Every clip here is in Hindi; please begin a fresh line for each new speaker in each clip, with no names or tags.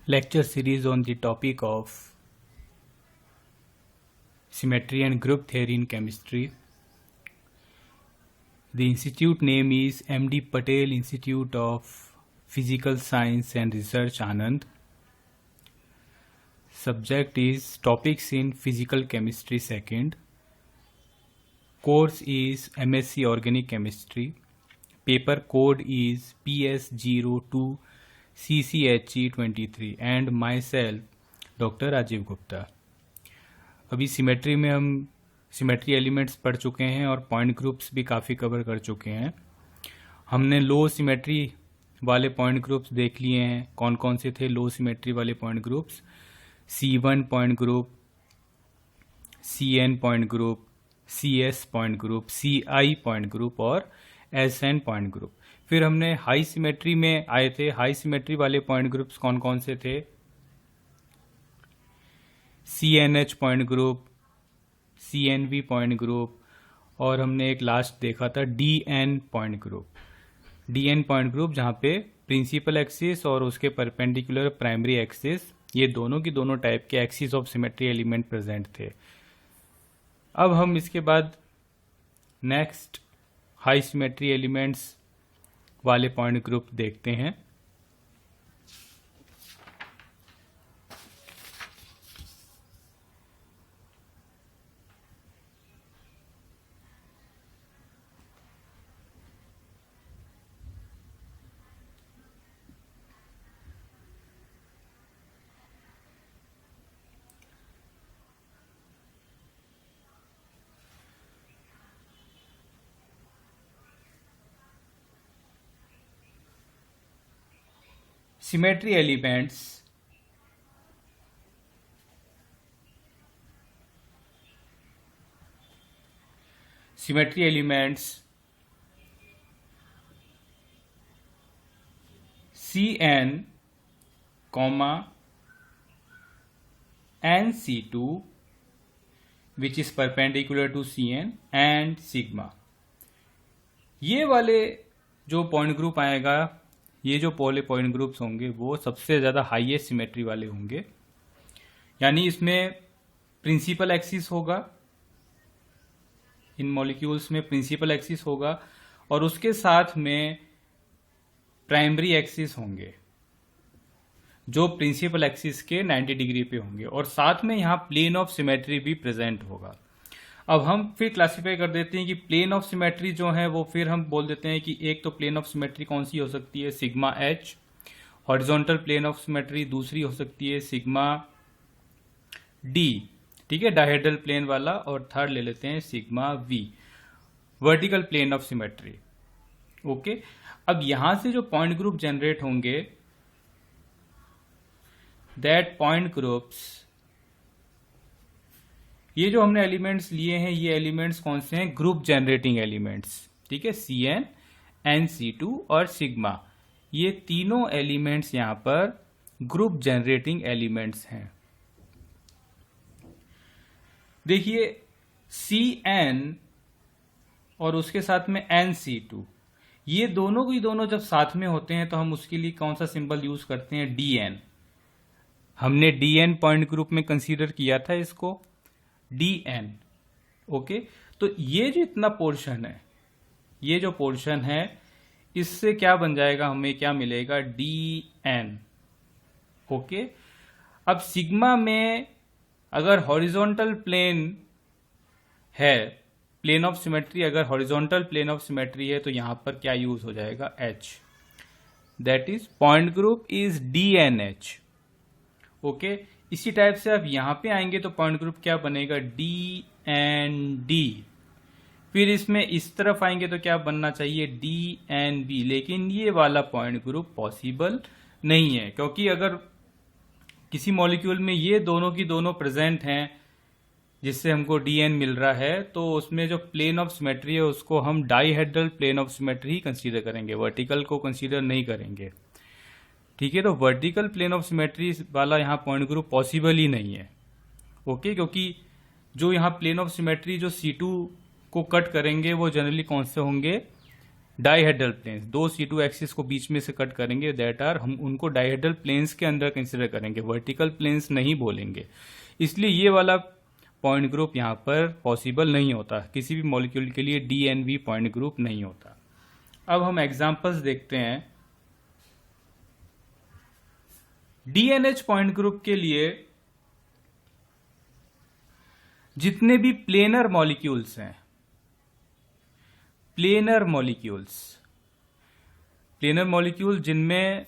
lecture series on the topic of symmetry and group theory in chemistry. The institute name is M.D. Patel Institute of Physical Science and Research, Anand. Subject is Topics in Physical Chemistry 2nd. Course is MSc Organic Chemistry. Paper code is PS02 CCHE23 and myself doctor Rajiv Gupta. अभी सिमेट्री में हम सिमेट्री एलिमेंट्स पढ़ चुके हैं और पॉइंट ग्रुप्स भी काफ़ी कवर कर चुके हैं. हमने लो सिमेट्री वाले पॉइंट ग्रुप्स देख लिए हैं. कौन कौन से थे लो सिमेट्री वाले point groups? C1 point group, CN point group, CS point group, CI point group और SN पॉइंट ग्रुप. फिर हमने हाई सिमेट्री में आए थे. हाई सिमेट्री वाले पॉइंट ग्रुप्स कौन कौन से थे? CNH point group, CNV point group और हमने एक लास्ट देखा था DN point group. DN point group जहाँ पे प्रिंसिपल एक्सिस और उसके परपेंडिकुलर प्राइमरी एक्सिस, ये दोनों की दोनों टाइप के axis of symmetry element present थे. अब हम इसके बाद नेक्स्ट हाई सिमेट्री एलिमेंट्स वाले पॉइंट ग्रुप देखते हैं. Symmetry elements CN, NC2 which is perpendicular to CN and sigma. ये वाले जो पॉइंट ग्रुप आएगा, ये जो पोले पॉइंट ग्रुप्स होंगे वो सबसे ज़्यादा हाईएस्ट सिमेट्री वाले होंगे. यानी इसमें प्रिंसिपल एक्सिस होगा, इन मॉलिक्यूल्स में प्रिंसिपल एक्सिस होगा और उसके साथ में प्राइमरी एक्सिस होंगे जो प्रिंसिपल एक्सिस के 90 डिग्री पे होंगे और साथ में यहाँ प्लेन ऑफ सिमेट्री भी प्रेजेंट होगा. अब हम फिर क्लासिफाई कर देते हैं कि प्लेन ऑफ सिमेट्री जो है वो फिर हम बोल देते हैं कि एक तो प्लेन ऑफ सिमेट्री कौन सी हो सकती है? Sigma H. Horizontal plane of symmetry दूसरी हो सकती है सिग्मा D, ठीक है, डायहेड्रल प्लेन वाला. और थर्ड ले लेते हैं sigma V, vertical plane of symmetry. Okay. अब यहां से जो पॉइंट ग्रुप जनरेट होंगे, दैट पॉइंट ग्रुप्स, ये जो हमने एलिमेंट्स लिए हैं ये एलिमेंट्स कौन से हैं? Group generating elements. ठीक है, CN, NC2 और सिग्मा, ये तीनों एलिमेंट्स यहां पर ग्रुप जनरेटिंग एलिमेंट्स हैं. देखिए CN और उसके साथ में NC2, ये दोनों की दोनों जब साथ में होते हैं तो हम उसके लिए कौन सा सिंबल यूज करते हैं? DN. हमने DN पॉइंट ग्रुप में कंसीडर किया था इसको, DN. ओके. तो ये जो इतना पोर्शन है, ये जो पोर्शन है, इससे क्या बन जाएगा? हमें क्या मिलेगा? DN. ओके. अब सिग्मा में अगर हॉरिजॉन्टल प्लेन है, प्लेन ऑफ सिमेट्री अगर हॉरिजॉन्टल प्लेन ऑफ सिमेट्री है तो यहां पर क्या यूज हो जाएगा? H. That is point group is DNH. Okay. इसी टाइप से अब यहां पे आएंगे तो पॉइंट ग्रुप क्या बनेगा? DND. फिर इसमें इस तरफ आएंगे तो क्या बनना चाहिए? DNB. लेकिन ये वाला पॉइंट ग्रुप पॉसिबल नहीं है, क्योंकि अगर किसी मॉलिक्यूल में ये दोनों की दोनों प्रेजेंट हैं जिससे हमको DN मिल रहा है, तो उसमें जो प्लेन ऑफ सिमेट्री है उसको हम डाइहेड्रल प्लेन ऑफ सिमेट्री ही कंसीडर करेंगे, वर्टिकल को कंसीडर नहीं करेंगे. ठीक है. तो वर्टिकल प्लेन ऑफ सिमेट्री वाला यहाँ पॉइंट ग्रुप पॉसिबल ही नहीं है. ओके. क्योंकि जो यहाँ प्लेन ऑफ सिमेट्री जो C2 को कट करेंगे वो जनरली कौन से होंगे? डाइहेड्रल प्लेन्स, दो C2 एक्सिस को बीच में से कट करेंगे, दैट आर, हम उनको डाइहेड्रल प्लेन्स के अंदर कंसिडर करेंगे, वर्टिकल प्लेन्स नहीं बोलेंगे। इसलिए ये वाला पॉइंट ग्रुप यहाँ पर पॉसिबल नहीं होता, किसी भी मॉलिक्यूल के लिए DNV पॉइंट ग्रुप नहीं होता। अब हम एग्जांपल्स देखते हैं। DNH पॉइंट ग्रुप के लिए जितने भी प्लेनर मॉलिक्यूल्स हैं, प्लेनर मॉलिक्यूल जिनमें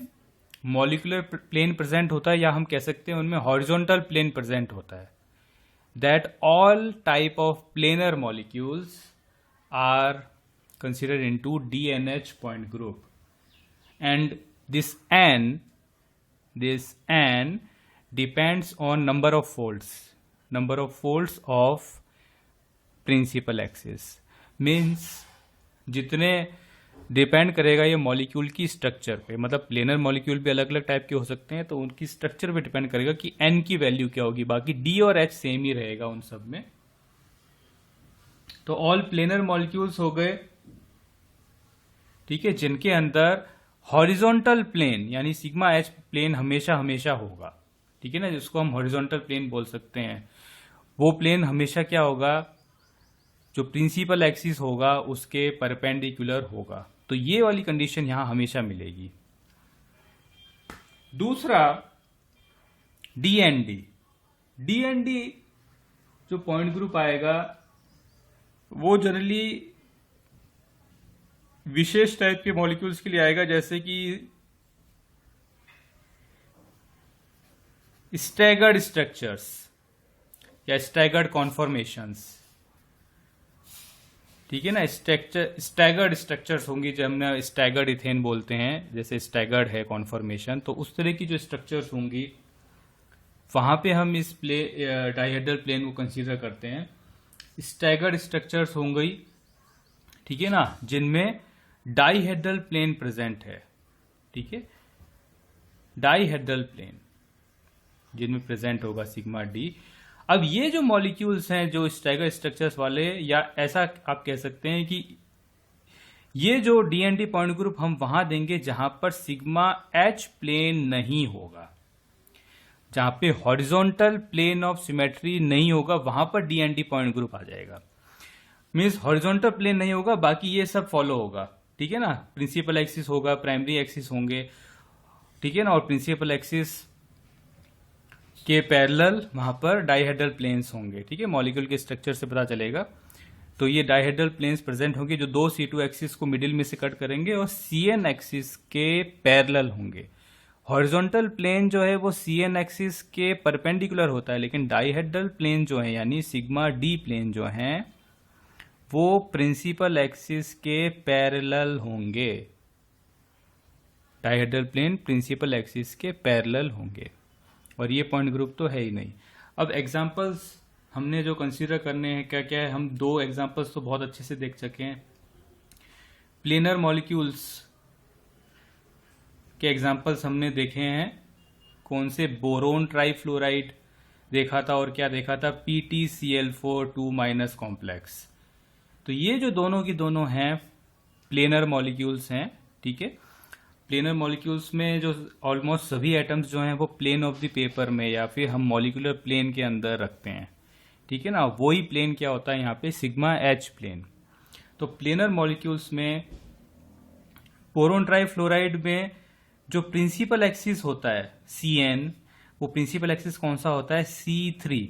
मॉलिक्यूलर प्लेन प्रेजेंट होता है, या हम कह सकते हैं उनमें हॉरिजॉन्टल प्लेन प्रेजेंट होता है, that all type of planar molecules are considered into DNH point group, and this n depends on number of folds of principal axis, means जितने डिपेंड करेगा ये मॉलिक्यूल की स्ट्रक्चर पे, मतलब प्लेनर मॉलिक्यूल भी अलग अलग टाइप के हो सकते हैं, तो उनकी स्ट्रक्चर पे डिपेंड करेगा कि n की वैल्यू क्या होगी। बाकी D और H सेम ही रहेगा उन सब में। तो ऑल प्लेनर मॉलिक्यूल्स हो गए, ठीक है, जिनके अंदर हॉरिजॉन्टल प्लेन यानी सिग्मा H प्लेन हमेशा हमेशा होगा, ठीक है ना, जिसको हम हॉरिजॉन्टल प्लेन बोल सकते हैं। वो प्लेन हमेशा क्या होगा, जो प्रिंसिपल एक्सिस होगा उसके परपेंडिकुलर होगा। तो ये वाली कंडीशन यहां हमेशा मिलेगी। दूसरा DND जो पॉइंट ग्रुप आएगा वो जनरली विशेष टाइप के मॉलिक्यूल्स के लिए आएगा, जैसे कि स्टैगर्ड स्ट्रक्चर्स या स्टैगर्ड कॉन्फॉर्मेशंस, ठीक है ना। स्टैगर्ड स्ट्रक्चर्स होंगी, जब हम स्टैगर्ड इथेन बोलते हैं, जैसे स्टैगर्ड है कॉन्फॉर्मेशन, तो उस तरह की जो स्ट्रक्चर्स होंगी वहां पे हम इस डाइहेड्रल प्लेन को कंसीडर करते हैं। स्टैगर्ड स्ट्रक्चर्स होंगी, ठीक है ना, जिनमें डाइहेड्रल प्लेन प्रेजेंट है, ठीक है, डाइहेड्रल प्लेन जिनमें प्रेजेंट होगा सिग्मा डी। अब ये जो मॉलिक्यूल्स हैं जो स्टैगर्ड स्ट्रक्चर्स वाले, या ऐसा आप कह सकते हैं कि ये जो DND पॉइंट ग्रुप हम वहां देंगे जहां पर सिग्मा H प्लेन नहीं होगा, जहां पे हॉरिजॉन्टल प्लेन ऑफ सिमेट्री नहीं होगा, वहां पर DND पॉइंट ग्रुप आ जाएगा। मीन्स हॉरिजॉन्टल प्लेन नहीं होगा, बाकी ये सब फॉलो होगा, ठीक है ना, प्रिंसिपल एक्सिस होगा, प्राइमरी एक्सिस होंगे, ठीक है ना, और प्रिंसिपल एक्सिस के पैरेलल वहां पर डाइहेड्रल प्लेन्स होंगे, ठीक है, मॉलिक्यूल के स्ट्रक्चर से पता चलेगा। तो ये डाइहेड्रल प्लेन्स प्रेजेंट होंगे जो दो C2 एक्सिस को मिडिल में से कट करेंगे और CN एक्सिस के पैरेलल होंगे। हॉरिजॉन्टल प्लेन जो है वो CN एक्सिस के परपेंडिकुलर होता है, लेकिन डाइहेड्रल प्लेन जो है यानी सिग्मा डी प्लेन जो है वो प्रिंसिपल एक्सिस के पैरेलल होंगे। डाइहेड्रल प्लेन प्रिंसिपल एक्सिस के पैरेलल होंगे, और ये पॉइंट ग्रुप तो है ही नहीं। अब एग्जांपल्स हमने जो कंसीडर करने हैं क्या क्या है, हम दो एग्जांपल्स तो बहुत अच्छे से देख चुके हैं। प्लेनर मॉलिक्यूल्स के एग्जांपल्स हमने देखे हैं, कौन से, बोरोन ट्राइफ्लोराइड देखा था और क्या देखा था, PtCl4 2- कॉम्प्लेक्स। तो ये जो दोनों की दोनों हैं प्लेनर मॉलिक्यूल्स हैं, ठीक है। प्लेनर मॉलिक्यूल्स में जो ऑलमोस्ट सभी एटम्स जो हैं वो प्लेन ऑफ द पेपर में या फिर हम मॉलिक्यूलर प्लेन के अंदर रखते हैं, ठीक है ना। वही प्लेन क्या होता है यहाँ पे, सिग्मा H प्लेन। तो प्लेनर मॉलिक्यूल्स में बोरोन ट्राइफ्लोराइड में जो प्रिंसिपल एक्सिस होता है CN, वो प्रिंसिपल एक्सिस कौन सा होता है, C3।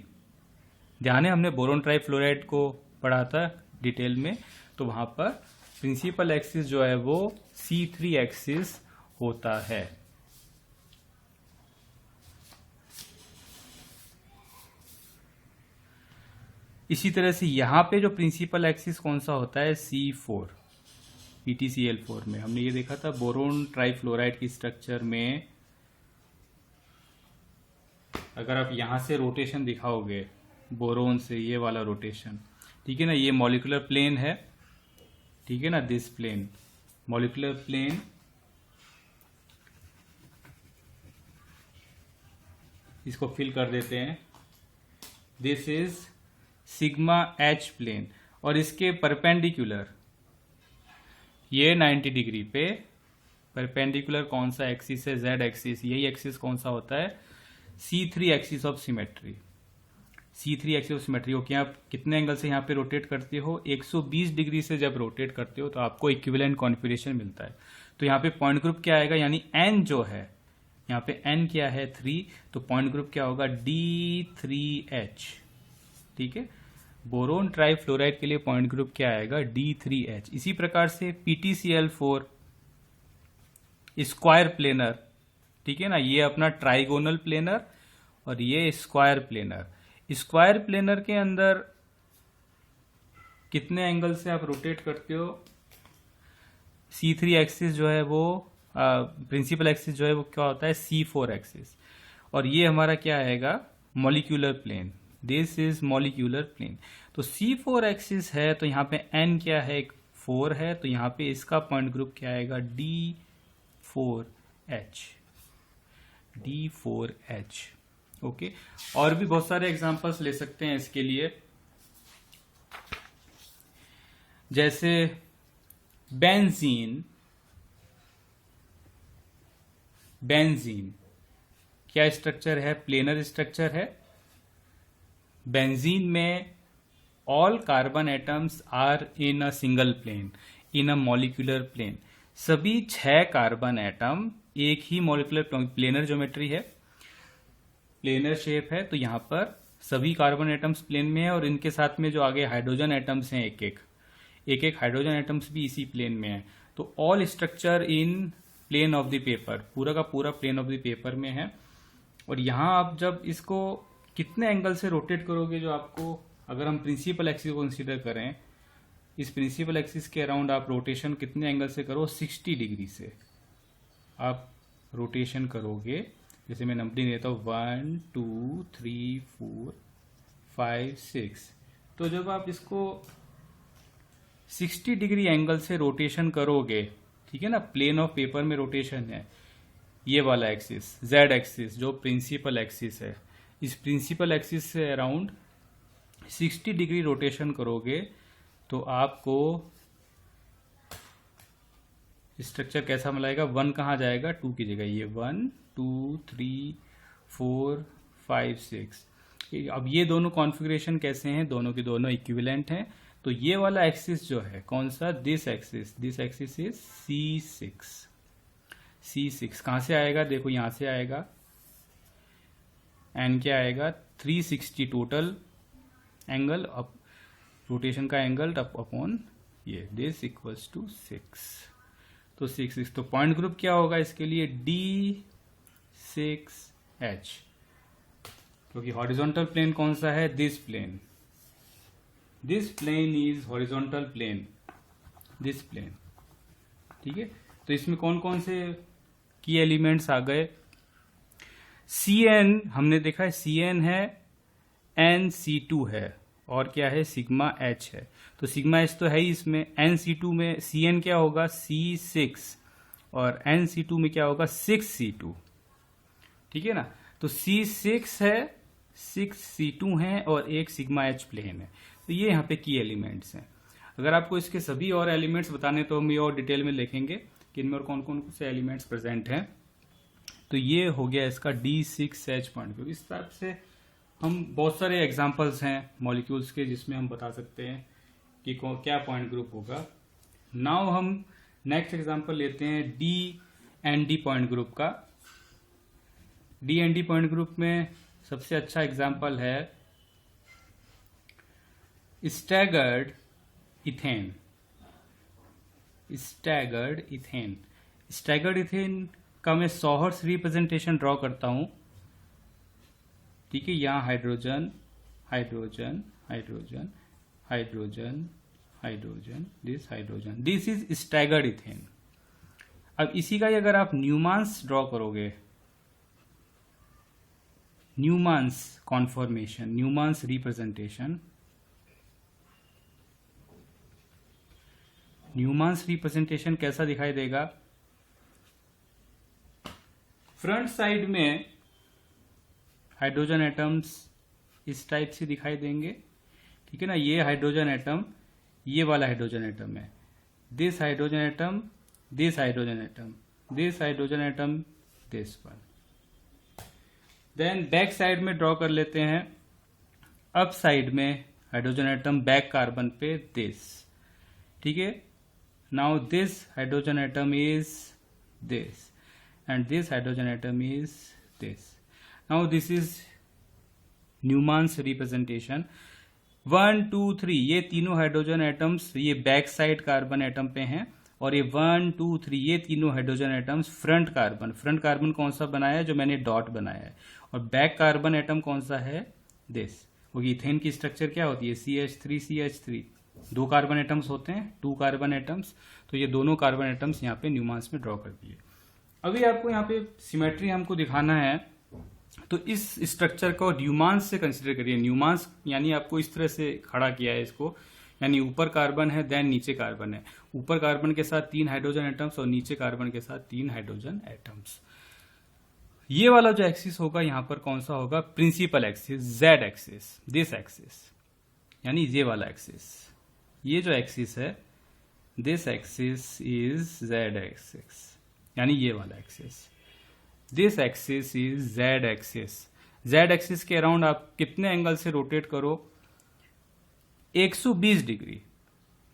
ध्यान है, हमने बोरोन ट्राइफ्लोराइड को पढ़ा था डिटेल में, तो वहां पर प्रिंसिपल एक्सिस जो है वो C3 एक्सिस होता है। इसी तरह से यहां पे जो प्रिंसिपल एक्सिस कौन सा होता है, C4, PtCl4 में हमने ये देखा था बोरोन ट्राइफ्लोराइड की स्ट्रक्चर में। अगर आप यहां से रोटेशन दिखाओगे बोरोन से, ये वाला रोटेशन, ठीक है ना, ये मॉलिक्यूलर प्लेन है, ठीक है ना, दिस प्लेन मॉलिक्यूलर प्लेन, इसको फिल कर देते हैं, this is sigma H plane, और इसके परपेंडिकुलर ये 90 डिग्री पे परपेंडिकुलर कौन सा एक्सिस है, जेड एक्सिस। यही एक्सिस कौन सा होता है, C3 axis of symmetry. C3 axis of symmetry okay. आप कितने एंगल से यहाँ पे रोटेट करते हो, 120 डिग्री से जब रोटेट करते हो तो आपको इक्विवेलेंट कॉन्फिगरेशन मिलता है। तो यहाँ पे पॉइंट ग्रुप क्या आएगा, यानी n जो है, यहाँ पे n क्या है 3, तो पॉइंट ग्रुप क्या होगा D3H। ठीक है, बोरोन ट्राइफ्लोराइड के लिए पॉइंट ग्रुप क्या आएगा D3H। इसी प्रकार से PTCl4 स्क्वायर प्लेनर, ठीक है ना, ये अपना ट्राइगोनल प्लेनर और ये स्क्वायर प्लेनर। स्क्वायर प्लेनर के अंदर कितने एंगल से आप रोटेट करते हो, C3 एक्सिस जो है वो प्रिंसिपल एक्सिस जो है वो क्या होता है C4 एक्सिस, और ये हमारा क्या आएगा molecular plane. This is molecular plane. तो C4 एक्सिस है तो यहाँ पे n क्या है 4 है, तो यहाँ पे इसका पॉइंट ग्रुप क्या आएगा D4H। D4H okay. और भी बहुत सारे एग्जांपल्स ले सकते हैं इसके लिए, जैसे बेंजीन। बेंजीन क्या स्ट्रक्चर है, प्लेनर स्ट्रक्चर है। बेंजीन में all carbon atoms are in a single plane, in a molecular plane. सभी 6 कार्बन एटम एक ही मॉलिक्यूलर प्लेनर ज्योमेट्री है, प्लेनर शेप है, तो यहां पर सभी कार्बन एटम्स प्लेन में है, और इनके साथ में जो आगे हाइड्रोजन एटम्स हैं एक एक हाइड्रोजन एटम्स भी इसी प्लेन में है। तो all structure in plane of the paper, पूरा का पूरा प्लेन ऑफ द पेपर में है। और यहां आप जब इसको कितने एंगल से रोटेट करोगे, जो आपको, अगर हम प्रिंसिपल एक्सिस को कंसीडर करें, इस प्रिंसिपल एक्सिस के अराउंड आप रोटेशन कितने एंगल से करो, 60 डिग्री से आप रोटेशन करोगे। जैसे मैं नंबरिंग देता हूँ 1 2 3 4 5 6। तो जब आप इसको 60 डिग्री एंगल से रोटेशन करोगे, ठीक है ना, प्लेन ऑफ पेपर में रोटेशन है, ये वाला एक्सिस जेड एक्सिस जो प्रिंसिपल एक्सिस है, इस प्रिंसिपल एक्सिस से अराउंड 60 डिग्री रोटेशन करोगे तो आपको स्ट्रक्चर कैसा मिलेगा, 1 कहाँ जाएगा 2 की जगह, ये 1 2 3 4 5 6। अब ये दोनों कॉन्फ़िगरेशन कैसे हैं, दोनों के दोनों इक्विवेलेंट हैं। तो ये वाला एक्सिस जो है कौन सा, दिस एक्सिस इज C6 कहां से आएगा, देखो यहां से आएगा, एंड क्या आएगा 360 टोटल एंगल, अप रोटेशन का एंगल अपॉन ये, दिस इक्वल्स टू 6। तो 6 तो पॉइंट ग्रुप क्या होगा इसके लिए D6H, क्योंकि हॉरिजॉन्टल प्लेन कौन सा है, this plane is horizontal plane, this plane. ठीक है, तो इसमें कौन कौन से की एलिमेंट्स आ गए, Cn हमने देखा है, Cn है, NC2 है, और क्या है सिग्मा H है। तो सिग्मा H तो है ही इसमें, NC2 में Cn क्या होगा C6 और NC2 में क्या होगा 6C2। ठीक है ना, तो C6 है, 6C2 है और एक सिग्मा H प्लेन है। तो ये यहाँ पे की एलिमेंट्स हैं। अगर आपको इसके सभी और एलिमेंट्स बताने तो हम ये और डिटेल में लिखेंगे कि इनमें और कौन कौन से एलिमेंट्स प्रेजेंट हैं। तो ये हो गया इसका D6H पॉइंट ग्रुप। इस टाइप से हम बहुत सारे एग्जांपल्स हैं मॉलिक्यूल्स के जिसमें हम बता सकते हैं कि क्या पॉइंट ग्रुप होगा। नाउ हम नेक्स्ट एग्जांपल लेते हैं D&D पॉइंट ग्रुप का। D&D पॉइंट ग्रुप में सबसे अच्छा एग्जांपल है स्टैगर्ड इथेन। स्टैगर्ड इथेन का मैं सॉहर्स रिप्रेजेंटेशन ड्रॉ करता हूं। ठीक है, यहां hydrogen hydrogen hydrogen hydrogen hydrogen, this is staggered ethane. अब इसी का ही अगर आप न्यूमांस ड्रॉ करोगे, न्यूमांस कॉन्फॉर्मेशन, न्यूमांस रिप्रेजेंटेशन, न्यूमांस रिप्रेजेंटेशन कैसा दिखाई देगा, फ्रंट साइड में हाइड्रोजन एटम्स इस टाइप से दिखाई देंगे। ठीक है ना, ये हाइड्रोजन एटम, ये वाला हाइड्रोजन एटम है, this hydrogen atom, this hydrogen atom, this hydrogen atom, this one. Then back side में ड्रॉ कर लेते हैं, अप साइड में हाइड्रोजन एटम बैक कार्बन पे दिस, ठीक है. Now this hydrogen atom is this and this hydrogen atom is this. Now this is Newman's representation. 1 2 3 ये तीनों हाइड्रोजन एटम्स ये बैक साइड कार्बन एटम पे हैं, और ये 1 2 3 ये तीनों हाइड्रोजन एटम्स फ्रंट कार्बन कौन सा बनाया है, जो मैंने डॉट बनाया है. और बैक कार्बन एटम कौन सा है, दिस. क्योंकि इथेन की स्ट्रक्चर क्या होती है, CH3 CH3, 2 कार्बन एटम्स होते हैं, 2 कार्बन एटम्स. तो ये दोनों कार्बन एटम्स यहाँ पे न्यूमान्स में ड्रॉ कर दिए. अभी आपको यहाँ पे सिमेट्री हमको दिखाना है, तो इस स्ट्रक्चर को न्यूमान्स से कंसिडर करिए. न्यूमान्स यानी आपको इस तरह से खड़ा किया है इसको, यानी ऊपर कार्बन है देन नीचे कार्बन है. ऊपर कार्बन के साथ 3 हाइड्रोजन एटम्स और नीचे कार्बन के साथ 3 हाइड्रोजन एटम्स. ये वाला जो एक्सिस होगा यहाँ पर कौन सा होगा, principal axis, Z axis, this axis, यानी ये वाला एक्सिस. ये जो एक्सिस है this axis is Z axis, यानी ये वाला axis. This axis is Z axis. Z axis के अराउंड आप कितने एंगल से रोटेट करो, 120 डिग्री.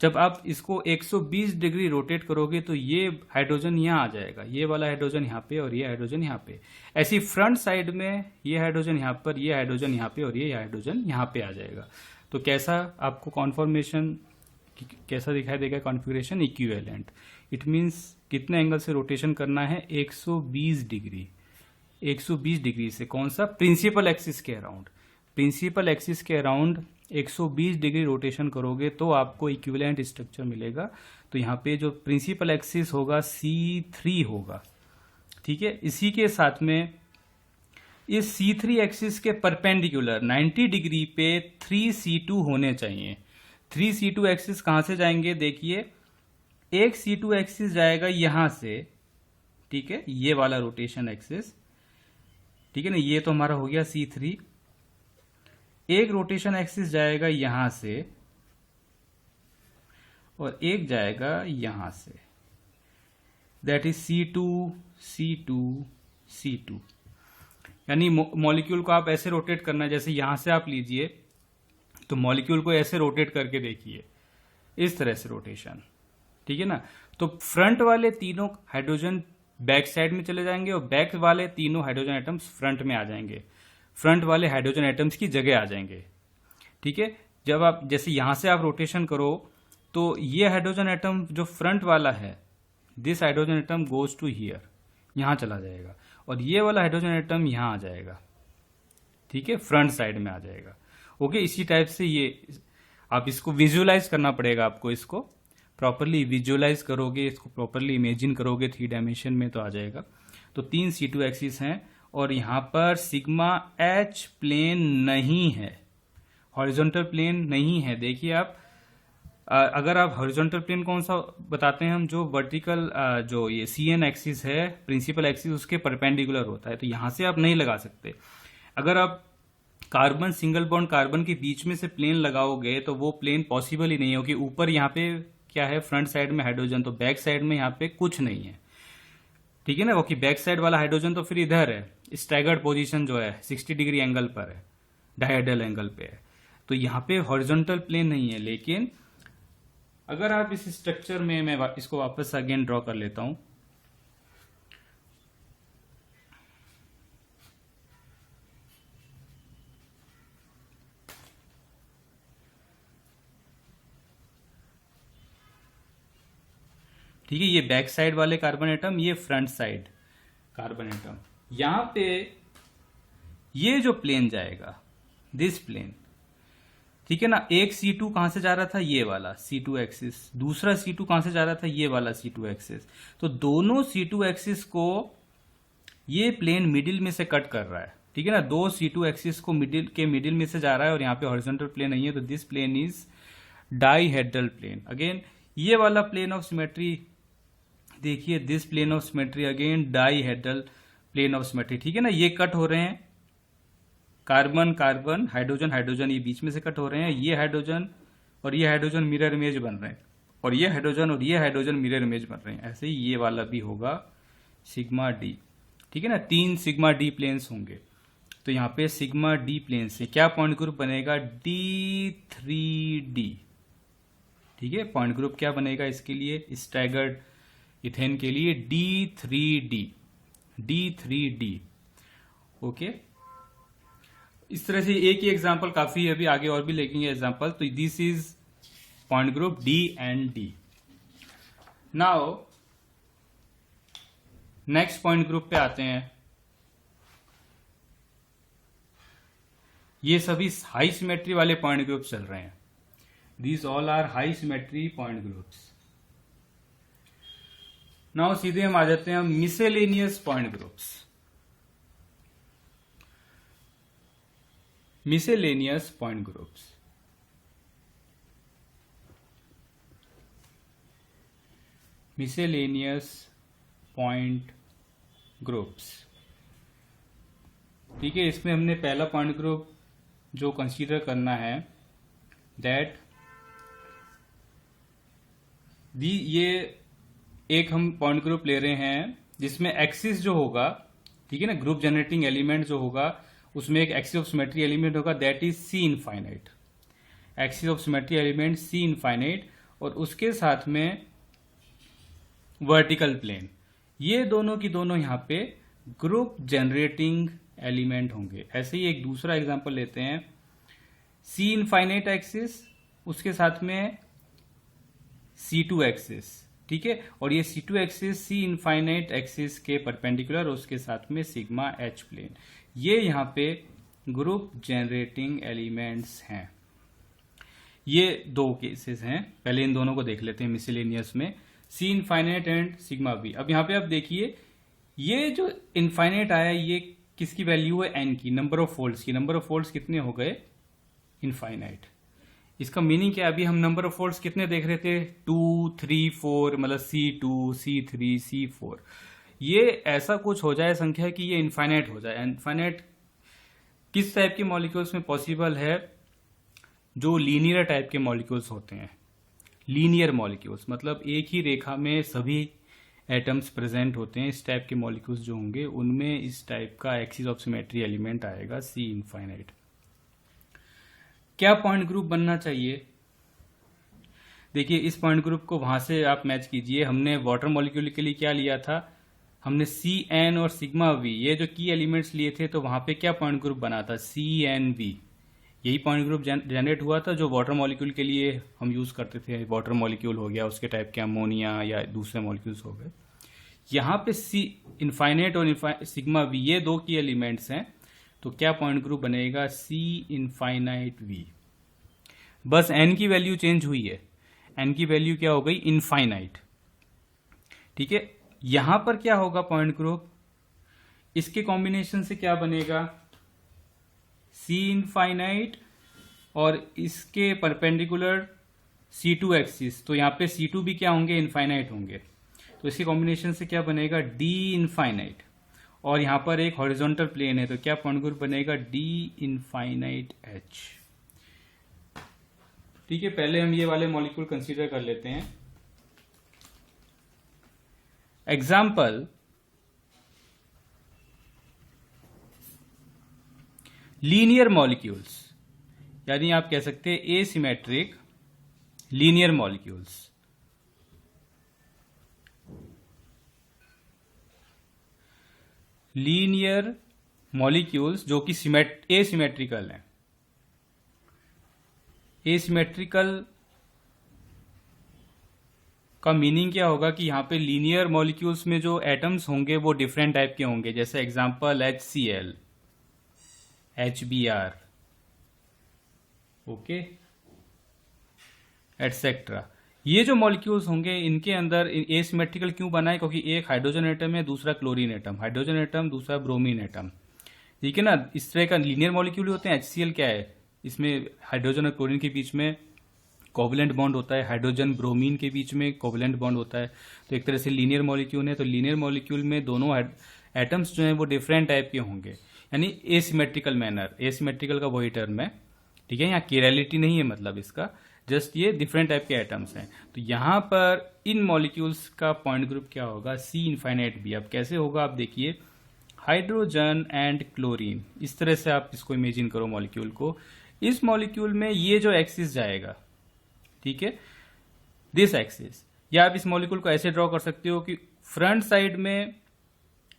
जब आप इसको 120 डिग्री रोटेट करोगे तो ये हाइड्रोजन यहाँ आ जाएगा, ये वाला हाइड्रोजन यहाँ पे और ये हाइड्रोजन यहाँ पे. ऐसी फ्रंट साइड में ये हाइड्रोजन यहाँ पर, ये हाइड्रोजन यहाँ पे और ये हाइड्रोजन यहाँ पे आ जाएगा. तो कैसा आपको कॉन्फॉर्मेशन कैसा दिखाई देगा, कॉन्फ़िगरेशन इक्विवेलेंट. इट मीन्स कितने एंगल से रोटेशन करना है, 120 डिग्री. 120 डिग्री से कौन सा, प्रिंसिपल एक्सिस के अराउंड. प्रिंसिपल एक्सिस के अराउंड 120 डिग्री रोटेशन करोगे तो आपको इक्विवेलेंट स्ट्रक्चर मिलेगा. तो यहाँ पे जो प्रिंसिपल एक्सिस होगा C3 होगा, ठीक है. इसी के साथ में इस C3 एक्सिस के परपेंडिकुलर 90 डिग्री पे 3C2 होने चाहिए. 3C2 एक्सिस कहां से जाएंगे, देखिए एक C2 एक्सिस जाएगा यहां से, ठीक है, ये वाला रोटेशन एक्सिस, ठीक है ना. ये तो हमारा हो गया C3. एक रोटेशन एक्सिस जाएगा यहां से और एक जाएगा यहां से, that is C2 C2 C2. यानी मॉलिक्यूल को आप ऐसे रोटेट करना, जैसे यहां से आप लीजिए तो मॉलिक्यूल को ऐसे रोटेट करके देखिए, इस तरह से रोटेशन, ठीक है ना. तो फ्रंट वाले तीनों हाइड्रोजन बैक साइड में चले जाएंगे और बैक वाले तीनों हाइड्रोजन एटम्स फ्रंट में आ जाएंगे, फ्रंट वाले हाइड्रोजन एटम्स की जगह आ जाएंगे, ठीक है. जब आप जैसे यहां से आप रोटेशन करो तो ये हाइड्रोजन एटम जो फ्रंट वाला है, this hydrogen atom goes to here, यहां चला जाएगा, और ये वाला हाइड्रोजन एटम यहां आ जाएगा, ठीक है, फ्रंट साइड में आ जाएगा. ओके, इसी टाइप से ये आप इसको विजुअलाइज करना पड़ेगा. आपको इसको प्रॉपरली विजुअलाइज करोगे, इसको प्रॉपरली इमेजिन करोगे 3 डायमेंशन में तो आ जाएगा. तो 3 C2 एक्सिस हैं और यहां पर सिग्मा H प्लेन नहीं है, हॉरिजॉन्टल प्लेन नहीं है. देखिए आप, अगर आप हॉरिजॉन्टल प्लेन कौन सा बताते हैं हम, जो वर्टिकल जो ये CN एक्सिस है, प्रिंसिपल एक्सिस, उसके परपेंडिकुलर होता है. तो यहां से आप नहीं लगा सकते. अगर आप कार्बन सिंगल बॉन्ड कार्बन के बीच में से प्लेन लगाओगे तो वो प्लेन पॉसिबल ही नहीं होगी. ऊपर यहाँ पे क्या है, फ्रंट साइड में हाइड्रोजन, तो बैक साइड में यहाँ पे कुछ नहीं है, ठीक है ना. क्योंकि बैक साइड वाला हाइड्रोजन तो फिर इधर है, स्टैगर्ड पोजीशन जो है 60 डिग्री एंगल पर है, डायहेड्रल एंगल पे है. तो यहाँ पे हॉरिजॉन्टल प्लेन नहीं है. लेकिन अगर आप इस स्ट्रक्चर में, मैं इसको वापस अगेन ड्रॉ कर लेता हूं, ठीक है. ये बैक साइड वाले कार्बन एटम, ये फ्रंट साइड कार्बन एटम. यहां पे ये जो प्लेन जाएगा, दिस प्लेन, ठीक है ना. एक C2 कहां से जा रहा था, ये वाला C2 एक्सिस, दूसरा C2 कहां से जा रहा था, ये वाला C2 एक्सिस. तो दोनों C2 एक्सिस को ये प्लेन मिडिल में से कट कर रहा है, ठीक है ना. 2 C2 एक्सिस को मिडिल में से जा रहा है और यहाँ पे हॉरिजॉन्टल प्लेन नहीं है. तो this plane is dihedral plane. Again ये वाला प्लेन ऑफ सिमेट्री देखिए, this plane of symmetry again dihedral plane of symmetry, ठीक है ना. ये कट हो रहे हैं, कार्बन कार्बन, हाइड्रोजन हाइड्रोजन, ये बीच में से कट हो रहे हैं. ये हाइड्रोजन और ये हाइड्रोजन मिरर इमेज बन रहे हैं और ये हाइड्रोजन मिरर इमेज बन रहे हैं। ऐसे ही ये वाला भी होगा सिग्मा डी, ठीक है ना, 3 सिग्मा डी प्लेन्स होंगे। तो यहाँ पे सिग्मा डी प्लेन से क्या पॉइंट ग्रुप बनेगा, D3D, ठीक है। पॉइंट ग्रुप क्या बनेगा इसके लिए, स्टैगर्ड इथेन के लिए D3D, ओके। इस तरह से एक ही एग्जांपल काफी है, अभी आगे और भी लेंगे एग्जांपल। तो this is point group D and D। Now next point group पे आते हैं। ये सभी हाई सिमेट्री वाले पॉइंट ग्रुप चल रहे हैं। These all are high symmetry point groups. Now सीधे हम आ जाते हैं miscellaneous point groups. Miscellaneous point groups, miscellaneous point groups, ठीक है। इसमें हमने पहला पॉइंट ग्रुप जो कंसीडर करना है दैट ये एक हम पॉइंट ग्रुप ले रहे हैं जिसमें एक्सिस जो होगा, ठीक है ना, ग्रुप जनरेटिंग एलिमेंट जो होगा उसमें एक एक्सिस ऑफ सिमेट्री एलिमेंट होगा that is C infinite, axis of symmetry element C infinite, और उसके साथ में वर्टिकल प्लेन। ये दोनों की दोनों यहां पे ग्रुप जनरेटिंग एलिमेंट होंगे। ऐसे ही एक दूसरा एग्जांपल लेते हैं, C इनफाइनाइट एक्सिस, उसके साथ में C2 एक्सिस, ठीक है। और ये C2 axis C infinite axis के परपेंडिकुलर, उसके साथ में सिग्मा H प्लेन। ये यहां पे ग्रुप जनरेटिंग एलिमेंट्स हैं। ये 2 केसेस हैं, पहले इन दोनों को देख लेते हैं मिसेलेनियस में, C infinite and sigma B। अब यहां पे आप देखिए ये जो इनफाइनाइट आया ये किसकी वैल्यू है, n की, नंबर ऑफ फोल्ड्स की। नंबर ऑफ फोल्ड्स कितने हो गए, इनफाइनाइट। इसका मीनिंग क्या है, अभी हम नंबर ऑफ फोल्ड्स कितने देख रहे थे, 2, 3, 4, मतलब C2, C3, C4। ये ऐसा कुछ हो जाए संख्या कि ये इनफाइनाइट हो जाए। इनफाइनाइट किस टाइप के मॉलिक्यूल्स में पॉसिबल है, जो लीनियर टाइप के मॉलिक्यूल्स होते हैं। लीनियर मॉलिक्यूल्स मतलब एक ही रेखा में सभी एटम्स प्रेजेंट होते हैं, इस टाइप के मॉलिक्यूल्स जो होंगे उनमें इस टाइप का एक्सिस ऑफ सिमेट्री एलिमेंट आएगा C इनफाइनाइट। क्या पॉइंट ग्रुप बनना चाहिए, देखिए इस पॉइंट ग्रुप को वहां से आप मैच कीजिए। हमने वाटर मॉलिक्यूल के लिए क्या लिया था, हमने CN और सिग्मा V ये जो की एलिमेंट्स लिए थे, तो वहां पे क्या पॉइंट ग्रुप बना था, CNV। यही पॉइंट ग्रुप जनरेट हुआ था जो वाटर मॉलिक्यूल के लिए हम यूज करते थे। वाटर मॉलिक्यूल हो गया, उसके टाइप के अमोनिया या दूसरे मॉलिक्यूल्स हो गए। यहाँ पे C इनफाइनाइट और सिग्मा V ये 2 की एलिमेंट्स हैं, तो क्या पॉइंट ग्रुप बनेगा, C इनफाइनाइट V। बस n की वैल्यू चेंज हुई है, n की वैल्यू क्या हो गई, इनफाइनाइट, ठीक है। यहां पर क्या होगा पॉइंट ग्रुप, इसके कॉम्बिनेशन से क्या बनेगा, C इनफाइनाइट और इसके परपेंडिकुलर C2 एक्सिस। तो यहां पे C2 भी क्या होंगे, इनफाइनाइट होंगे। तो इसके कॉम्बिनेशन से क्या बनेगा, D इनफाइनाइट, और यहां पर एक हॉरिजॉन्टल प्लेन है, तो क्या पॉइंट ग्रुप बनेगा, D इनफाइनाइट H, ठीक है। पहले हम ये वाले मॉलिक्यूल कंसीडर कर लेते हैं। एग्जाम्पल, लीनियर मॉलिक्यूल्स, यानी आप कह सकते हैं asymmetric linear molecules. Linear molecules जो कि एसिमेट्रिकल हैं। एसिमेट्रिकल का मीनिंग क्या होगा कि यहां पे लीनियर मॉलिक्यूल्स में जो एटम्स होंगे वो डिफरेंट टाइप के होंगे, जैसे example HCl, HBr, okay, etcetera. ये जो मॉलिक्यूल्स होंगे इनके अंदर एसिमेट्रिकल क्यों बना है, क्योंकि एक हाइड्रोजन एटम है, दूसरा क्लोरीन एटम, हाइड्रोजन एटम दूसरा ब्रोमीन एटम, ठीक है ना। इस तरह का लीनियर मॉलिक्यूल होते हैं। HCl क्या है, इसमें हाइड्रोजन और क्लोरीन के बीच में कोवलेंट बॉन्ड होता है, हाइड्रोजन ब्रोमीन के बीच में कोवलेंट बॉन्ड होता है। तो एक तरह से लीनियर मॉलिक्यूल है। तो लीनियर मॉलिक्यूल में दोनों एटम्स जो हैं वो डिफरेंट टाइप के होंगे, यानी एसिमेट्रिकल मैनर। एसिमेट्रिकल का वही टर्म है, ठीक है। यहाँ केरलिटी नहीं है मतलब इसका, जस्ट ये डिफरेंट टाइप के एटम्स हैं। तो यहां पर इन मॉलिक्यूल्स का पॉइंट ग्रुप क्या होगा, सी इनफाइनाइट बी। अब कैसे होगा आप देखिए, हाइड्रोजन एंड क्लोरीन, इस तरह से आप इसको इमेजिन करो मॉलिक्यूल को। इस मॉलिक्यूल में ये जो एक्सिस जाएगा, ठीक है, दिस एक्सिस, या आप इस मॉलिक्यूल को ऐसे ड्रॉ कर सकते हो कि फ्रंट साइड में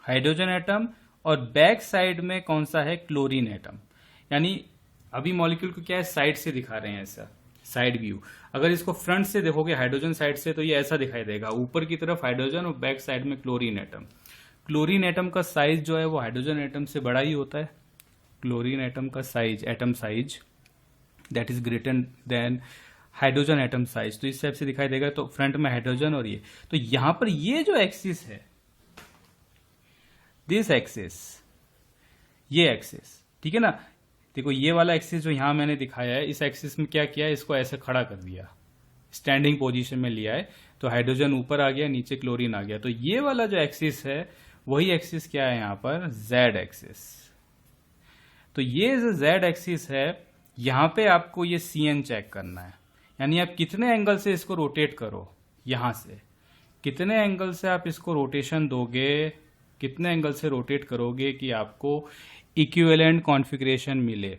हाइड्रोजन एटम और बैक साइड में कौन सा है, क्लोरीन एटम। यानी अभी मॉलिक्यूल को क्या है, साइड से दिखा रहे हैं, ऐसा साइड व्यू। अगर इसको फ्रंट से देखोगे हाइड्रोजन साइड से तो ये ऐसा दिखाई देगा, ऊपर की तरफ हाइड्रोजन और बैक साइड में क्लोरीन एटम। क्लोरीन एटम का साइज जो है वो हाइड्रोजन एटम से बड़ा ही होता है। क्लोरीन एटम का size, atom size, that is greater than hydrogen atom size. तो इस टाइप से दिखाई देगा। तो फ्रंट में हाइड्रोजन और ये, तो यहां पर ये जो एक्सिस है, दिस एक्सिस, ये एक्सिस, ठीक है ना। देखो ये वाला एक्सिस जो यहां मैंने दिखाया है, इस एक्सिस में क्या किया है, इसको ऐसे खड़ा कर दिया, स्टैंडिंग पोजीशन में लिया है। तो हाइड्रोजन ऊपर आ गया, नीचे क्लोरीन आ गया। तो ये वाला जो एक्सिस है वही एक्सिस क्या है यहां पर, जेड एक्सिस। तो ये जो जेड एक्सिस है, यहां पे आपको ये CN चेक करना है। यानी आप कितने एंगल से इसको रोटेट करो, यहां से कितने एंगल से आप इसको रोटेशन दोगे, कितने एंगल से रोटेट करोगे कि आपको इक्विवेलेंट कॉन्फ़िगरेशन मिले।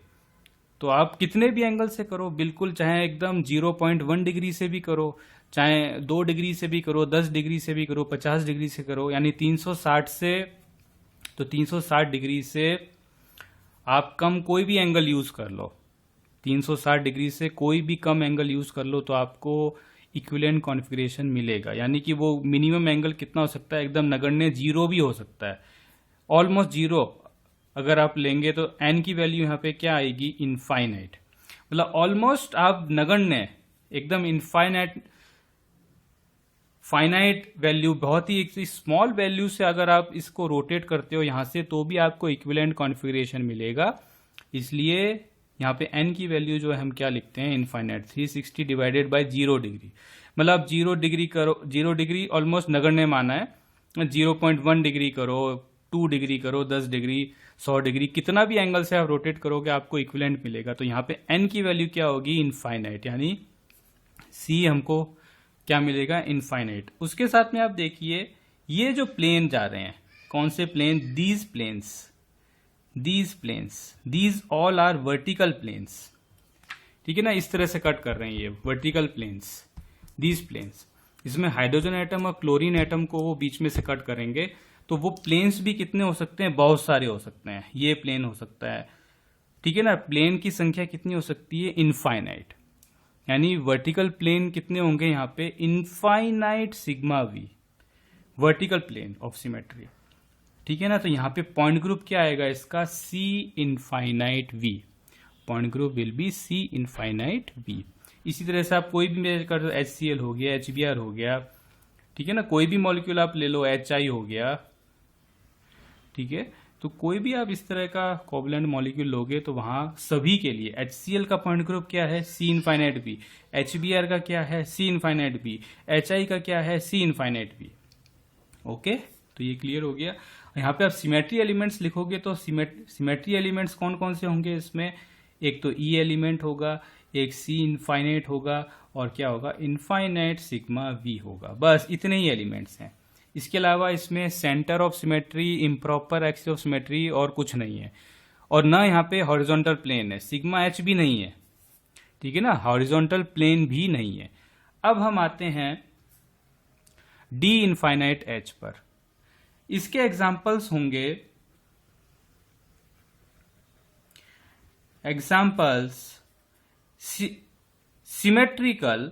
तो आप कितने भी एंगल से करो, बिल्कुल, चाहे एकदम 0.1 डिग्री से भी करो, चाहे 2 डिग्री से भी करो, 10 डिग्री से भी करो, 50 डिग्री से करो, यानी 360 से, तो 360 डिग्री से आप कम कोई भी एंगल यूज कर लो, 360 डिग्री से कोई भी कम एंगल यूज कर लो तो आपको इक्विवेलेंट कॉन्फ़िगरेशन मिलेगा। यानी कि वो मिनिमम एंगल कितना हो सकता है, एकदम नगण्य 0 भी हो सकता है, ऑलमोस्ट 0 अगर आप लेंगे तो n की वैल्यू यहाँ पे क्या आएगी, इनफाइनाइट। मतलब ऑलमोस्ट आप नगण्य, एकदम इनफाइनाइट, फाइनाइट वैल्यू, बहुत ही एक स्मॉल वैल्यू से अगर आप इसको रोटेट करते हो यहां से तो भी आपको इक्विवेलेंट कॉन्फ़िगरेशन मिलेगा। इसलिए यहाँ पे n की वैल्यू जो है हम क्या लिखते हैं, इनफाइनाइट। 360 डिवाइडेड बाय 0 डिग्री, मतलब आप 0 डिग्री करो, 0 डिग्री ऑलमोस्ट नगण्य माना है, 0.1 डिग्री करो, 2 डिग्री करो, 10 डिग्री, 100 डिग्री, कितना भी एंगल से आप रोटेट करोगे आपको इक्विवेलेंट मिलेगा। तो यहाँ पे n की वैल्यू क्या होगी, इनफाइनाइट, यानी C हमको क्या मिलेगा, इनफाइनाइट। उसके साथ में आप देखिए ये जो प्लेन जा रहे हैं, कौन से plane, these planes, these all are vertical planes, ठीक है ना। इस तरह से कट कर रहे हैं ये वर्टिकल प्लेन्स, दीज प्लेन्स। इसमें हाइड्रोजन एटम और क्लोरीन एटम को वो बीच में से कट करेंगे तो वो प्लेन्स भी कितने हो सकते हैं, बहुत सारे हो सकते हैं। ये प्लेन हो सकता है, ठीक है ना। प्लेन की संख्या कितनी हो सकती है, इनफाइनाइट। यानी वर्टिकल प्लेन कितने होंगे यहाँ पे, infinite sigma V, vertical plane of symmetry, ठीक है ना। तो यहाँ पे पॉइंट ग्रुप क्या आएगा इसका, C infinite V, point group will be C infinite V। इसी तरह से आप कोई भी मेजर कर दो, HCl हो गया, HBr हो गया, ठीक है ना। कोई भी मॉलिक्यूल आप ले लो, HI हो गया, ठीक है। तो कोई भी आप इस तरह का कोवलेंट मॉलिक्यूल लोगे तो वहां सभी के लिए HCl का पॉइंट ग्रुप क्या है, C इनफाइनाइट B, HBr का क्या है, C इनफाइनाइट B, HI का क्या है, C इनफाइनाइट B। ओके, तो ये क्लियर हो गया। यहाँ पे आप सिमेट्री एलिमेंट्स लिखोगे तो सिमेट्री एलिमेंट्स कौन कौन से होंगे इसमें, एक तो E एलिमेंट होगा, एक C इनफाइनाइट होगा, और क्या होगा, इनफाइनाइट सिग्मा V होगा। बस इतने ही एलिमेंट्स हैं। इसके अलावा इसमें centre of symmetry, improper axis of symmetry और कुछ नहीं है। और ना यहाँ पे हॉरिजॉन्टल प्लेन है, सिग्मा H भी नहीं है, ठीक है ना, हॉरिजॉन्टल प्लेन भी नहीं है। अब हम आते हैं D इनफाइनाइट H पर। इसके एग्जाम्पल्स होंगे, examples symmetrical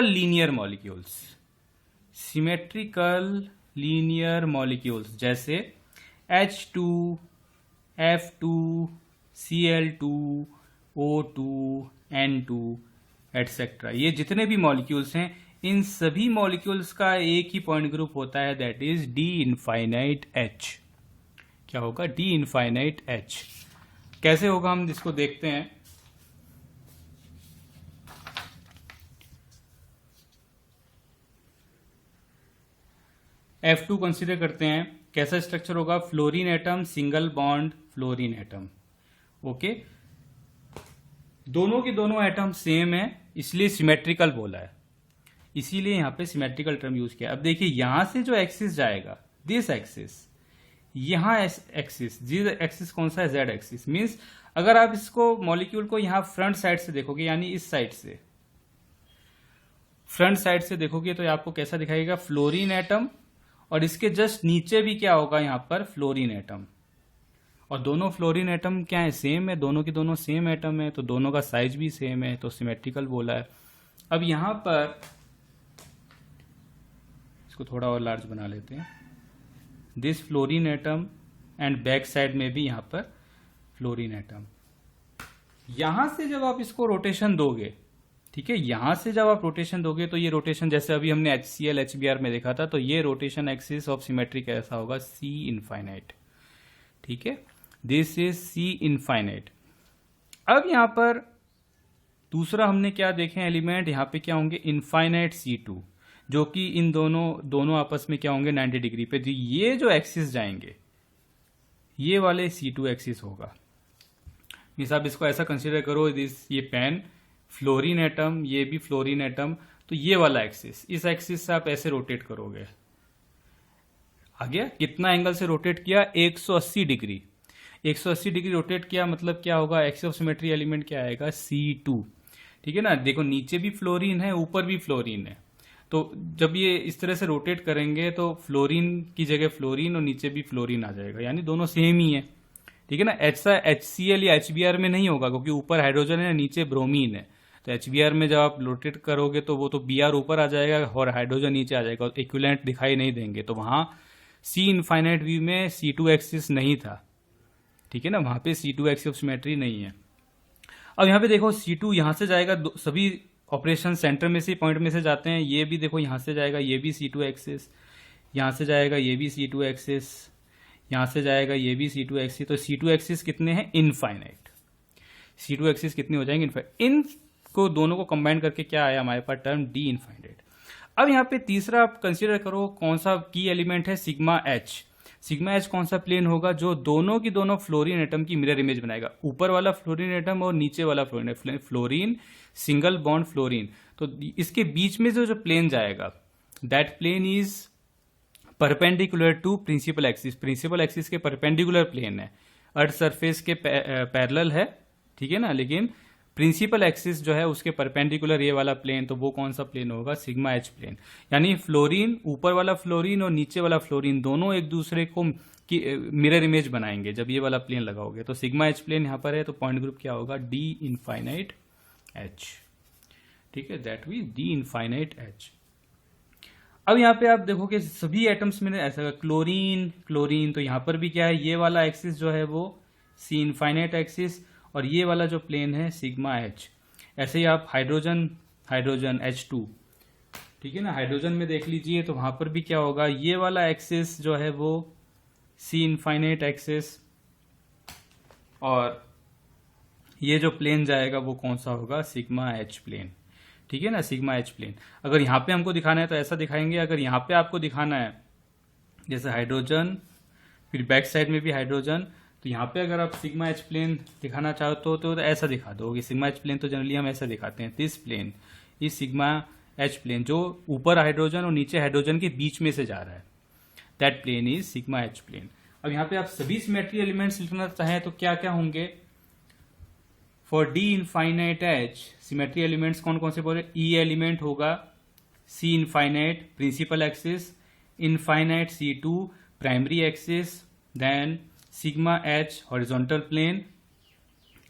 linear molecules, symmetrical linear molecules जैसे H2, F2, Cl2, O2, N2 etcetera. ये जितने भी मॉलिक्यूल्स हैं, इन सभी मॉलिक्यूल्स का एक ही पॉइंट ग्रुप होता है, that is D infinite H। क्या होगा, D इनफाइनाइट H। कैसे होगा हम इसको देखते हैं। F2 कंसीडर करते हैं, कैसा स्ट्रक्चर होगा, fluorine atom, single bond fluorine atom. Okay, दोनों के दोनों एटम सेम है, इसलिए सिमेट्रिकल बोला है, इसीलिए यहां पे सिमेट्रिकल टर्म यूज किया। अब देखिए यहां से जो एक्सिस जाएगा, दिस एक्सिस, यहां एक्सिस, जी एक्सिस कौन सा है, जेड एक्सिस। मीन्स अगर आप इसको मॉलिक्यूल को यहां फ्रंट साइड से देखोगे, यानी इस साइड से फ्रंट साइड से देखोगे तो आपको कैसा दिखाएगा, फ्लोरीन एटम, और इसके जस्ट नीचे भी क्या होगा, यहां पर फ्लोरीन एटम। और दोनों फ्लोरीन एटम क्या है, सेम है, दोनों की दोनों सेम एटम है, तो दोनों का साइज भी सेम है, तो सिमेट्रिकल बोला है। अब यहां पर इसको थोड़ा और लार्ज बना लेते हैं, this fluorine atom and back side में भी यहां पर फ्लोरीन एटम। यहां से जब आप इसको रोटेशन दोगे, ठीक है, यहां से जब आप रोटेशन दोगे तो ये रोटेशन जैसे अभी हमने HCl HBr में देखा था, तो ये रोटेशन एक्सिस ऑफ सिमेट्री कैसा होगा, C इनफाइनाइट। ठीक है, दिस इज C इनफाइनाइट। अब यहां पर दूसरा हमने क्या देखे एलिमेंट, यहां पे क्या होंगे, इनफाइनाइट C2, जो कि इन दोनों आपस में क्या होंगे, 90 डिग्री पे। तो ये जो एक्सिस जाएंगे, ये वाले C2 एक्सिस होगा। मीन्स आप इसको ऐसा कंसिडर करो, दिस ये पेन फ्लोरीन एटम, ये भी फ्लोरीन एटम, तो ये वाला एक्सिस, इस एक्सिस से आप ऐसे रोटेट करोगे। आ गया, कितना एंगल से रोटेट किया, 180 डिग्री। 180 डिग्री रोटेट किया, मतलब क्या होगा, एक्सिस ऑफ सिमेट्री एलिमेंट क्या आएगा, C2। ठीक है ना, देखो नीचे भी फ्लोरीन है, ऊपर भी फ्लोरीन है, तो जब ये इस तरह से रोटेट करेंगे तो फ्लोरीन की जगह फ्लोरीन और नीचे भी फ्लोरीन आ जाएगा, यानी दोनों सेम ही है। ठीक है ना, ऐसा HCl या HBr में नहीं होगा, क्योंकि ऊपर हाइड्रोजन है, नीचे ब्रोमीन है। तो HBr में जब आप रोटेट करोगे तो वो तो Br ऊपर आ जाएगा और हाइड्रोजन नीचे आ जाएगा, इक्विवेलेंट दिखाई नहीं देंगे। तो वहां C इनफाइनाइट व्यू में C2 एक्सिस नहीं था। ठीक है ना, वहां पे C2 एक्सिस ऑफ सिमेट्री नहीं है। अब यहाँ पे देखो C2 यहां से जाएगा, सभी ऑपरेशन सेंटर में से, पॉइंट में से जाते हैं। ये भी देखो यहां से जाएगा, ये भी C2 एक्सिस, यहां से जाएगा ये भी C2 एक्सिस, यहां से जाएगा ये भी C2 एक्सिस। तो C2 एक्सिस कितने हैं, इनफाइनाइट। C2 एक्सिस कितने हो जाएंगे, इनफाइनाइट। इनको दोनों को कंबाइन करके क्या आया हमारे पास टर्म, D इनफाइनाइट। अब यहाँ पे तीसरा आप कंसीडर करो, कौन सा की एलिमेंट है, सिग्मा H। सिग्मा H कौन सा प्लेन होगा, जो दोनों की दोनों फ्लोरीन एटम की मिरर इमेज बनाएगा, ऊपर वाला फ्लोरीन एटम और नीचे वाला fluorine, fluorine single bond fluorine. तो इसके बीच में जो प्लेन जाएगा, that plane is perpendicular to principal axis. Principal axis के परपेंडिकुलर प्लेन है, अर्थ सरफेस के पैरेलल है, ठीक है ना, लेकिन प्रिंसिपल एक्सिस जो है उसके परपेंडिकुलर ये वाला प्लेन, तो वो कौन सा प्लेन होगा, सिग्मा H प्लेन। यानी फ्लोरीन, ऊपर वाला फ्लोरीन और नीचे वाला फ्लोरीन दोनों एक दूसरे को मिरर इमेज बनाएंगे जब ये वाला प्लेन लगाओगे। तो सिग्मा H प्लेन यहां पर है, तो पॉइंट ग्रुप क्या होगा, D इनफाइनाइट H। ठीक है, that we D infinite H। अब यहाँ पे आप देखोगे सभी एटम्स में ऐसा, क्लोरीन, तो यहां पर भी क्या है, ये वाला एक्सिस जो है वो C इनफाइनाइट एक्सिस, और ये वाला जो प्लेन है सिग्मा H। ऐसे ही आप हाइड्रोजन H2, ठीक है ना, हाइड्रोजन में देख लीजिए तो वहां पर भी क्या होगा, ये वाला एक्सिस जो है वो C इनफाइनाइट एक्सिस, और ये जो प्लेन जाएगा वो कौन सा होगा, सिग्मा H प्लेन। ठीक है ना, सिग्मा H प्लेन। अगर यहां पे हमको दिखाना है तो ऐसा दिखाएंगे, अगर यहां पे आपको दिखाना है जैसे हाइड्रोजन, फिर बैक साइड में भी हाइड्रोजन, तो यहाँ पे अगर आप सिग्मा H प्लेन दिखाना चाहते हो तो ऐसा दिखा दोगे। सिग्मा H प्लेन तो जनरली हम ऐसा दिखाते हैं, दिस प्लेन इस सिग्मा H प्लेन, जो ऊपर हाइड्रोजन और नीचे हाइड्रोजन के बीच में से जा रहा है, that plane is sigma H plane. अब यहाँ पे आप सभी सिमेट्री एलिमेंट्स लिखना चाहें तो क्या क्या होंगे, for D infinite H symmetry elements कौन कौन से बोले, E एलिमेंट होगा, C infinite principal axis, infinite C2 primary axis, then sigma H horizontal plane.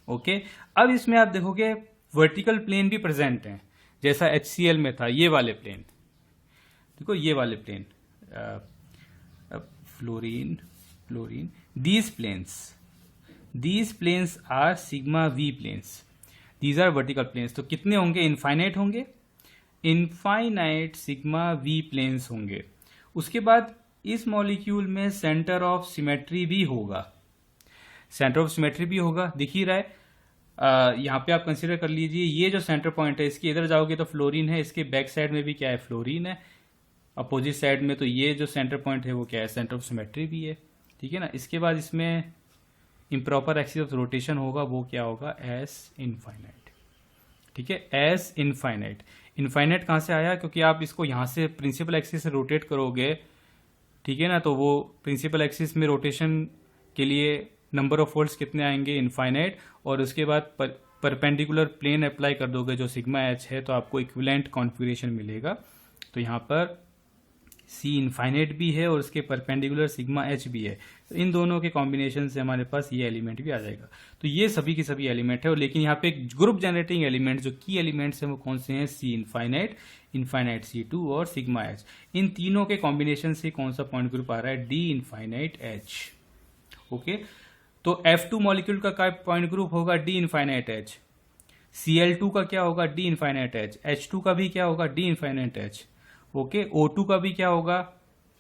Okay, अब इसमें आप देखोगे वर्टिकल प्लेन भी प्रेजेंट हैं, जैसा HCl में था, ये वाले प्लेन, देखो ये वाले plane, fluorine, these planes are sigma V planes, these are vertical planes. तो कितने होंगे, इनफाइनाइट होंगे, इनफाइनाइट सिग्मा V प्लेन्स होंगे। उसके बाद इस मॉलिक्यूल में सेंटर ऑफ सिमेट्री भी होगा, दिख ही रहा है। यहां पे आप कंसीडर कर लीजिए, ये जो सेंटर पॉइंट है, इसके इधर जाओगे तो फ्लोरीन है, इसके बैक साइड में भी क्या है, फ्लोरीन है, अपोजिट साइड में, तो ये जो सेंटर पॉइंट है वो क्या है, सेंटर ऑफ सिमेट्री भी है। ठीक है ना, इसके बाद इसमें इम्प्रॉपर एक्सिस ऑफ रोटेशन होगा, वो क्या होगा, S इनफाइनाइट। ठीक है, एस इनफाइनाइट। इनफाइनाइट कहाँ से आया, क्योंकि आप इसको यहाँ से प्रिंसिपल एक्सिस से रोटेट करोगे, ठीक है ना, तो वो प्रिंसिपल एक्सिस में रोटेशन के लिए नंबर ऑफ फोल्ड्स कितने आएंगे, इनफाइनाइट, और उसके बाद परपेंडिकुलर प्लेन अप्लाई कर दोगे जो सिग्मा एच है, तो आपको इक्विवेलेंट कॉन्फिगरेशन मिलेगा। तो यहाँ पर सी इनफाइनाइट भी है और उसके परपेंडिकुलर सिग्मा एच भी है, तो इन दोनों के कॉम्बिनेशन से हमारे पास ये एलिमेंट भी आ जाएगा। तो ये सभी की सभी एलिमेंट है, और लेकिन यहाँ पे एक ग्रुप जनरेटिंग एलिमेंट जो की एलिमेंट्स हैं वो कौन से हैं, सी इनफाइनाइट, इनफाइनाइट C2 और सिग्मा एच। इन तीनों के कॉम्बिनेशन से कौन सा पॉइंट ग्रुप आ रहा है, डी इनफाइनाइट एच। ओके, तो F2 मॉलिक्यूल का क्या पॉइंट ग्रुप होगा, डी इनफाइनाइट एच। Cl2 का क्या होगा, डी इनफाइनाइट एच। H2 का भी क्या होगा, D infinite H. Okay, O2 का भी क्या होगा,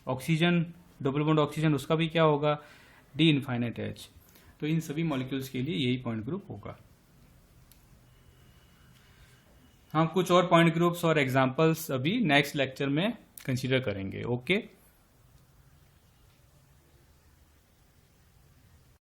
ऑक्सीजन, डबल बॉन्ड ऑक्सीजन, उसका भी क्या होगा, डी इनफाइनाइट एच। तो इन सभी मॉलिक्यूल्स के लिए यही पॉइंट ग्रुप होगा। हम कुछ और पॉइंट ग्रुप्स और एग्जांपल्स अभी नेक्स्ट लेक्चर में कंसीडर करेंगे। ओके।